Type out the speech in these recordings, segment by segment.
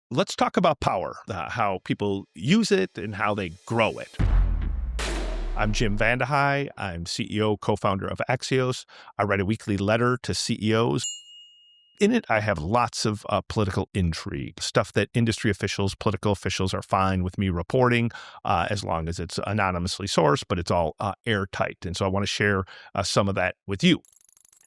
Let's talk about power, how people use it and how they grow it. I'm Jim VandeHei. I'm CEO, co-founder of Axios. I write a weekly letter to CEOs. In it, I have lots of political intrigue, stuff that industry officials, political officials are fine with me reporting as long as it's anonymously sourced, but it's all airtight. And so I want to share some of that with you.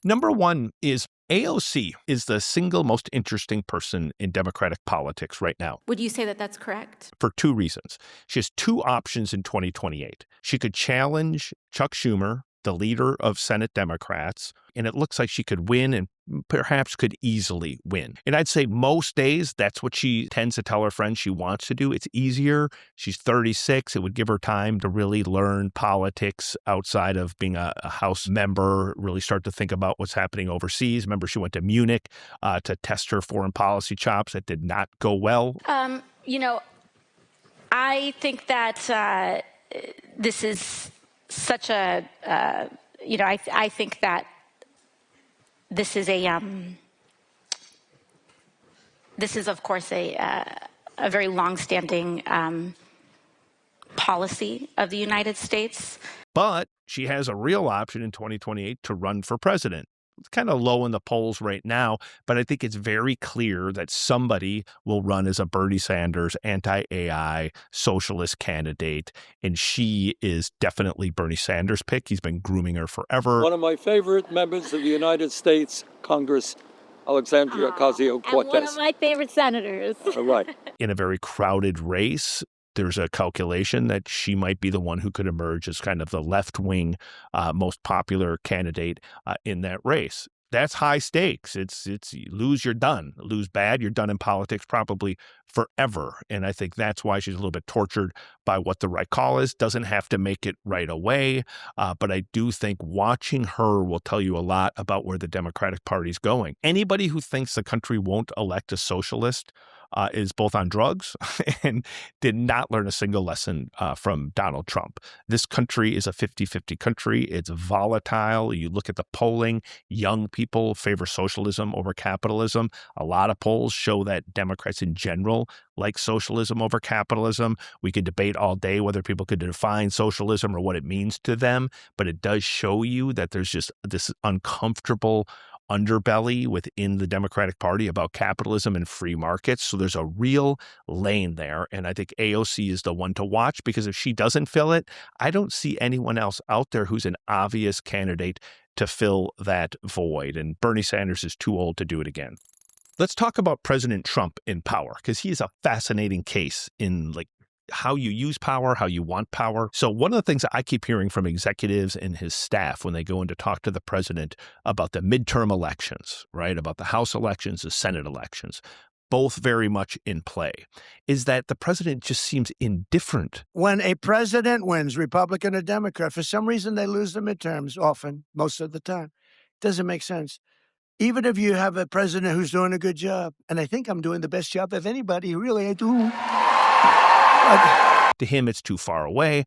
Number one is AOC is the single most interesting person in Democratic politics right now. Would you say that that's correct? For two reasons. She has two options in 2028. She could challenge Chuck Schumer, the leader of Senate Democrats, and it looks like she could win and perhaps could easily win. And I'd say most days that's what she tends to tell her friends she wants to do. It's easier. She's 36. It would give her time to really learn politics outside of being a House member, really start to think about what's happening overseas. Remember, she went to Munich to test her foreign policy chops. That did not go well. I think that this is such a, I think that this is of course a very longstanding policy of the United States. But she has a real option in 2028 to run for president. It's kind of low in the polls right now, but I think it's very clear that somebody will run as a Bernie Sanders anti-AI socialist candidate, and she is definitely Bernie Sanders' pick. He's been grooming her forever. One of my favorite members of the United States Congress, Alexandria Ocasio-Cortez. And one of my favorite senators. All right. In a very crowded race, there's a calculation that she might be the one who could emerge as kind of the left-wing, most popular candidate in that race. That's high stakes. It's you lose, you're done. Lose bad, you're done in politics probably forever. And I think that's why she's a little bit tortured by what the right call is. Doesn't have to make it right away. But I do think watching her will tell you a lot about where the Democratic Party is going. Anybody who thinks the country won't elect a socialist is both on drugs and did not learn a single lesson from Donald Trump. This country is a 50-50 country. It's volatile. You look at the polling, young people favor socialism over capitalism. A lot of polls show that Democrats in general like socialism over capitalism. We could debate all day whether people could define socialism or what it means to them, but it does show you that there's just this uncomfortable underbelly within the Democratic Party about capitalism and free markets. So there's a real lane there. And I think AOC is the one to watch, because if she doesn't fill it, I don't see anyone else out there who's an obvious candidate to fill that void. And Bernie Sanders is too old to do it again. Let's talk about President Trump in power, because he is a fascinating case in how you use power, how you want power. So one of the things I keep hearing from executives and his staff when they go in to talk to the president about the midterm elections, right, about the House elections, the Senate elections, both very much in play, is that the president just seems indifferent. When a president wins, Republican or Democrat, for some reason they lose the midterms often, most of the time. Doesn't make sense. Even if you have a president who's doing a good job, and I think I'm doing the best job of anybody, really, I do. To him, it's too far away.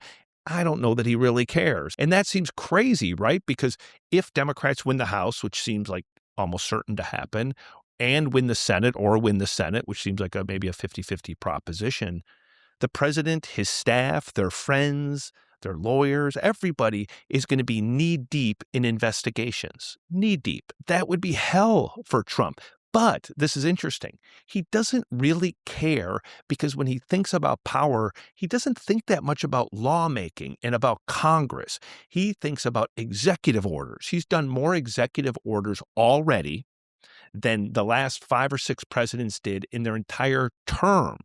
I don't know that he really cares. And that seems crazy, right? Because if Democrats win the House, which seems like almost certain to happen, and win the Senate, which seems like maybe a 50-50 proposition, the president, his staff, their friends, their lawyers, everybody is going to be knee-deep in investigations. Knee-deep. That would be hell for Trump. But this is interesting. He doesn't really care, because when he thinks about power, he doesn't think that much about lawmaking and about Congress. He thinks about executive orders. He's done more executive orders already than the last 5 or 6 presidents did in their entire term.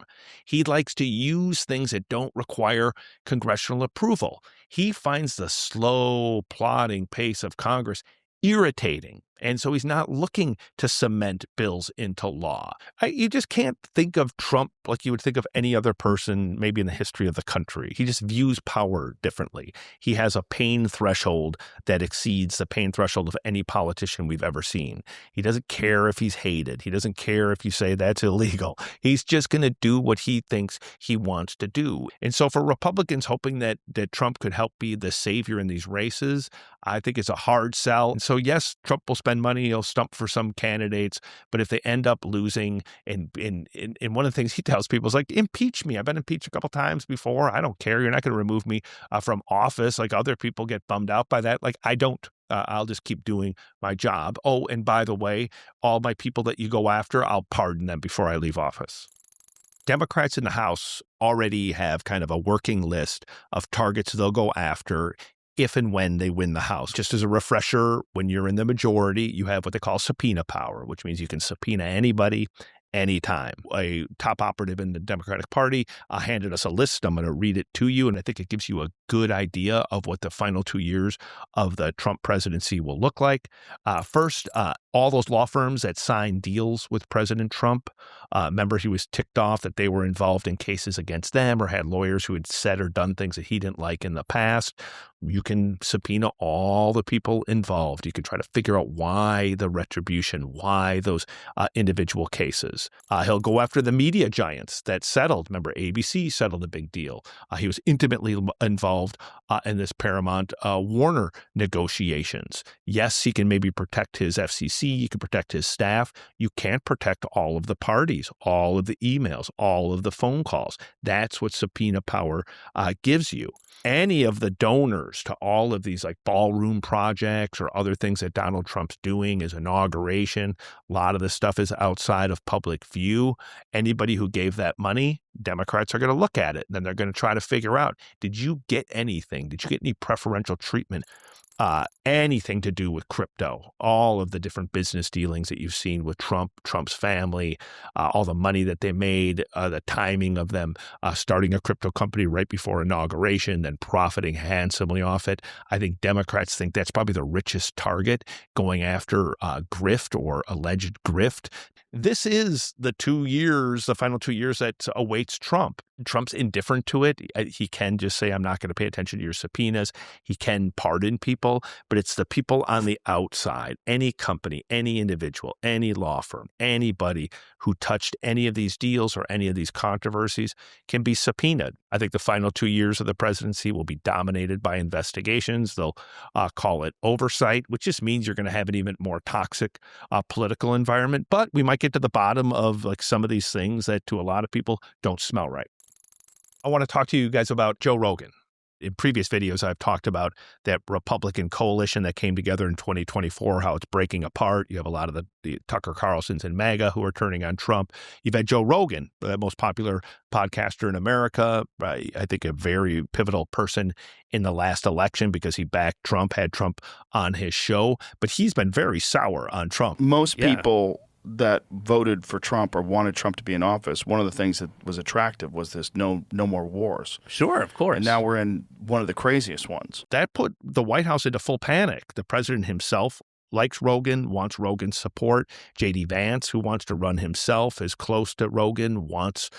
He likes to use things that don't require congressional approval. He finds the slow, plodding pace of Congress irritating. And so he's not looking to cement bills into law. You just can't think of Trump like you would think of any other person, maybe in the history of the country. He just views power differently. He has a pain threshold that exceeds the pain threshold of any politician we've ever seen. He doesn't care if he's hated. He doesn't care if you say that's illegal. He's just going to do what he thinks he wants to do. And so for Republicans hoping that Trump could help be the savior in these races, I think it's a hard sell. And so yes, Trump will spend spend money, he'll stump for some candidates. But if they end up losing, and one of the things he tells people is like, impeach me. I've been impeached a couple times before. I don't care. You're not going to remove me from office. Like other people get bummed out by that. Like I don't. I'll just keep doing my job. Oh, and by the way, all my people that you go after, I'll pardon them before I leave office. Democrats in the House already have kind of a working list of targets they'll go after if and when they win the House. Just as a refresher, when you're in the majority, you have what they call subpoena power, which means you can subpoena anybody anytime. A top operative in the Democratic Party handed us a list. I'm going to read it to you, and I think it gives you a good idea of what the final 2 years of the Trump presidency will look like. First, all those law firms that signed deals with President Trump, remember he was ticked off that they were involved in cases against them or had lawyers who had said or done things that he didn't like in the past. You can subpoena all the people involved. You can try to figure out why the retribution, why those individual cases. He'll go after the media giants that settled. Remember, ABC settled a big deal. He was intimately involved in this Paramount Warner negotiations. Yes, he can maybe protect his FCC. You can protect his staff. You can't protect all of the parties, all of the emails, all of the phone calls. That's what subpoena power gives you. Any of the donors to all of these like ballroom projects or other things that Donald Trump's doing, his inauguration, a lot of this stuff is outside of public view. Anybody who gave that money, Democrats are going to look at it. And then they're going to try to figure out, did you get anything? Did you get any preferential treatment? Anything to do with crypto, all of the different business dealings that you've seen with Trump, Trump's family, all the money that they made, the timing of them starting a crypto company right before inauguration, then profiting handsomely off it. I think Democrats think that's probably the richest target going after grift or alleged grift. This is the final 2 years that awaits Trump. Trump's indifferent to it. He can just say, I'm not going to pay attention to your subpoenas. He can pardon people, but it's the people on the outside, any company, any individual, any law firm, anybody who touched any of these deals or any of these controversies can be subpoenaed. I think the final 2 years of the presidency will be dominated by investigations. They'll call it oversight, which just means you're going to have an even more toxic political environment. But we might get to the bottom of like some of these things that to a lot of people don't smell right. I want to talk to you guys about Joe Rogan. In previous videos, I've talked about that Republican coalition that came together in 2024, how it's breaking apart. You have a lot of the Tucker Carlsons and MAGA who are turning on Trump. You've had Joe Rogan, the most popular podcaster in America. I think a very pivotal person in the last election because he backed Trump, had Trump on his show. But he's been very sour on Trump. Most people that voted for Trump or wanted Trump to be in office, one of the things that was attractive was this no more wars. Sure, of course. And now we're in one of the craziest ones. That put the White House into full panic. The president himself likes Rogan, wants Rogan's support. J.D. Vance, who wants to run himself, is close to Rogan, wants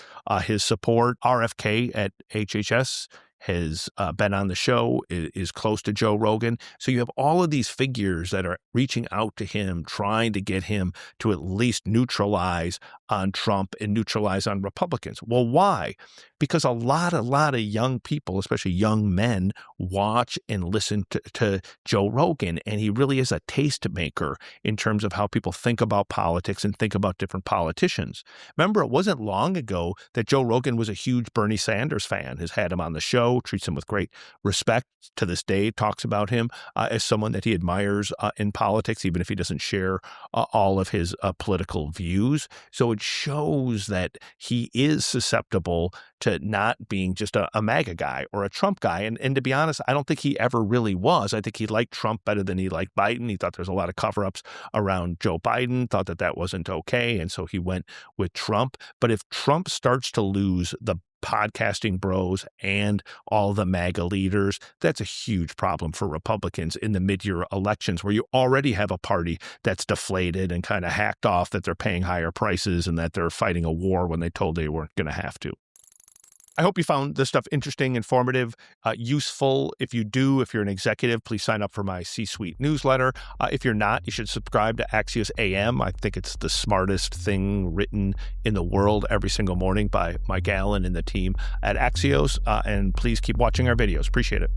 his support. RFK at HHS has been on the show, is close to Joe Rogan. So you have all of these figures that are reaching out to him, trying to get him to at least neutralize on Trump and neutralize on Republicans. Well, why? Because a lot of young people, especially young men, watch and listen to Joe Rogan. And he really is a tastemaker in terms of how people think about politics and think about different politicians. Remember, it wasn't long ago that Joe Rogan was a huge Bernie Sanders fan, has had him on the show, treats him with great respect to this day, talks about him as someone that he admires in politics, even if he doesn't share all of his political views. So it shows that he is susceptible to not being just a MAGA guy or a Trump guy. And to be honest, I don't think he ever really was. I think he liked Trump better than he liked Biden. He thought there was a lot of cover-ups around Joe Biden, thought that wasn't okay. And so he went with Trump. But if Trump starts to lose the podcasting bros and all the MAGA leaders, that's a huge problem for Republicans in the mid-year elections where you already have a party that's deflated and kind of hacked off that they're paying higher prices and that they're fighting a war when they told they weren't going to have to. I hope you found this stuff interesting, informative, useful. If you're an executive, please sign up for my C-Suite newsletter. If you're not, you should subscribe to Axios AM. I think it's the smartest thing written in the world every single morning by Mike Allen and the team at Axios. And please keep watching our videos. Appreciate it.